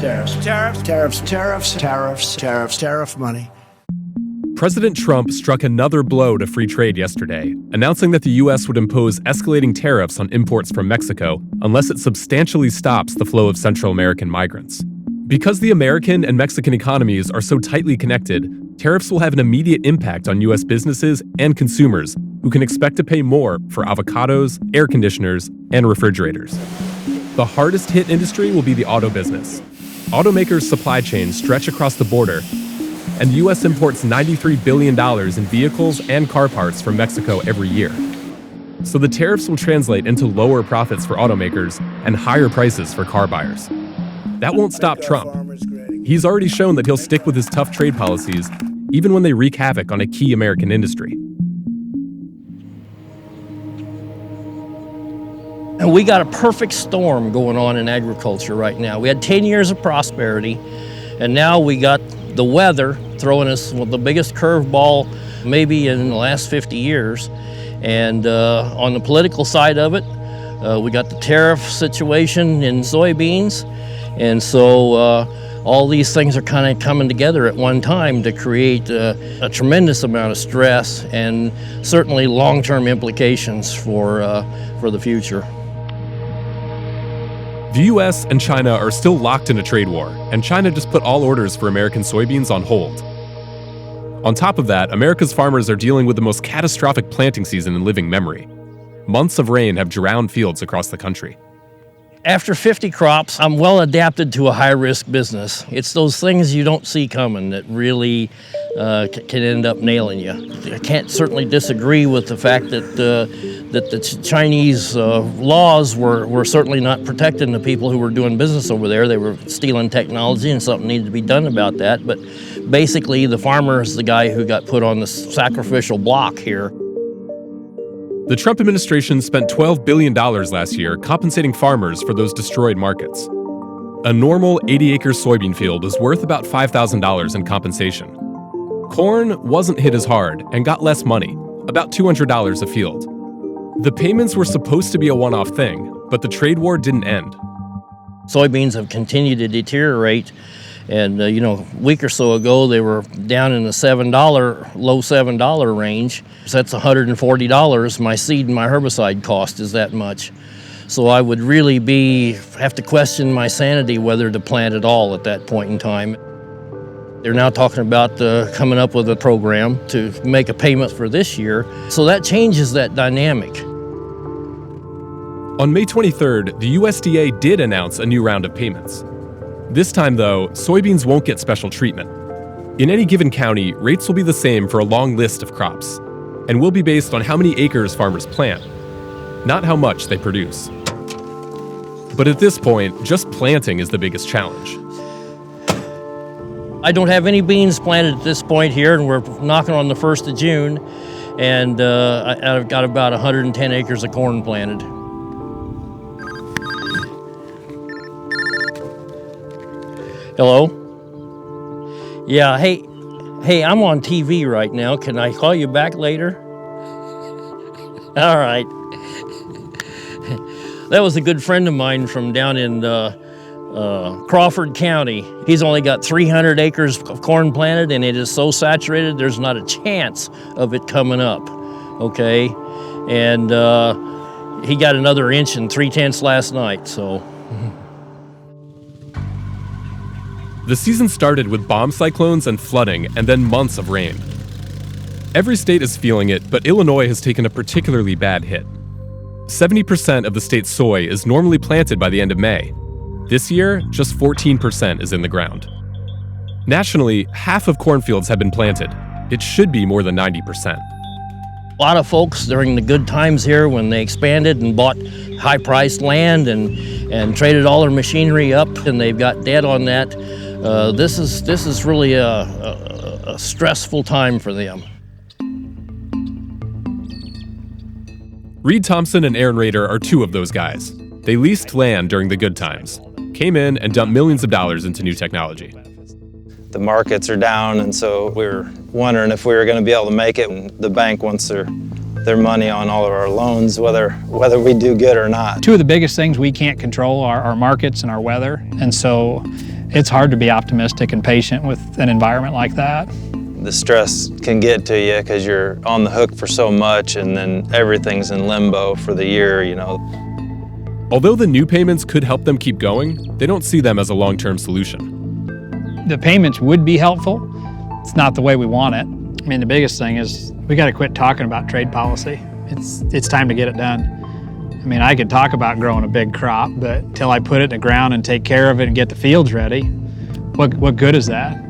Tariff money. President Trump struck another blow to free trade yesterday, announcing that the U.S. would impose escalating tariffs on imports from Mexico unless it substantially stops the flow of Central American migrants. Because the American and Mexican economies are so tightly connected, tariffs will have an immediate impact on U.S. businesses and consumers who can expect to pay more for avocados, air conditioners, and refrigerators. The hardest hit industry will be the auto business. Automakers' supply chains stretch across the border, and the U.S. imports $93 billion in vehicles and car parts from Mexico every year. So the tariffs will translate into lower profits for automakers and higher prices for car buyers. That won't stop Trump. He's already shown that he'll stick with his tough trade policies, even when they wreak havoc on a key American industry. And we got a perfect storm going on in agriculture right now. We had 10 years of prosperity, and now we got the weather throwing us the biggest curveball maybe in the last 50 years. And on the political side of it, we got the tariff situation in soybeans. And so all these things are kind of coming together at one time to create a tremendous amount of stress and certainly long-term implications for the future. The U.S. and China are still locked in a trade war, and China just put all orders for American soybeans on hold. On top of that, America's farmers are dealing with the most catastrophic planting season in living memory. Months of rain have drowned fields across the country. After 50 crops, I'm well adapted to a high-risk business. It's those things you don't see coming that really can end up nailing you. I can't certainly disagree with the fact that the Chinese laws were certainly not protecting the people who were doing business over there. They were stealing technology, and something needed to be done about that. But basically, the farmer is the guy who got put on the sacrificial block here. The Trump administration spent $12 billion last year compensating farmers for those destroyed markets. A normal 80-acre soybean field is worth about $5,000 in compensation. Corn wasn't hit as hard and got less money, about $200 a field. The payments were supposed to be a one-off thing, but the trade war didn't end. Soybeans have continued to deteriorate. And, a week or so ago, they were down in the low $7 range. So that's $140. My seed and my herbicide cost is that much. So I would really have to question my sanity whether to plant at all at that point in time. They're now talking about coming up with a program to make a payment for this year. So that changes that dynamic. On May 23rd, the USDA did announce a new round of payments. This time, though, soybeans won't get special treatment. In any given county, rates will be the same for a long list of crops, and will be based on how many acres farmers plant, not how much they produce. But at this point, just planting is the biggest challenge. I don't have any beans planted at this point here, and we're knocking on the 1st of June, and I've got about 110 acres of corn planted. Hello? Yeah, hey, I'm on TV right now. Can I call you back later? All right. That was a good friend of mine from down in Crawford County. He's only got 300 acres of corn planted, and it is so saturated, there's not a chance of it coming up, okay? And he got another inch and 3/10 last night, so. The season started with bomb cyclones and flooding, and then months of rain. Every state is feeling it, but Illinois has taken a particularly bad hit. 70% of the state's soy is normally planted by the end of May. This year, just 14% is in the ground. Nationally, half of cornfields have been planted. It should be more than 90%. A lot of folks during the good times here, when they expanded and bought high-priced land and traded all their machinery up, and they've got debt on that, this is really a stressful time for them. Reid, Thompson, and Arin Rader are two of those guys. They leased land during the good times, came in and dumped millions of dollars into new technology. The markets are down, and so we were wondering if we were going to be able to make it. And the bank wants their money on all of our loans, whether we do good or not. Two of the biggest things we can't control are our markets and our weather, and so It's hard to be optimistic and patient with an environment like that. The stress can get to you because you're on the hook for so much, and then everything's in limbo for the year, you know. Although the new payments could help them keep going, they don't see them as a long-term solution. The payments would be helpful. It's not the way we want it. I mean, the biggest thing is we got to quit talking about trade policy. It's time to get it done. I mean, I could talk about growing a big crop, but until I put it in the ground and take care of it and get the fields ready, what good is that?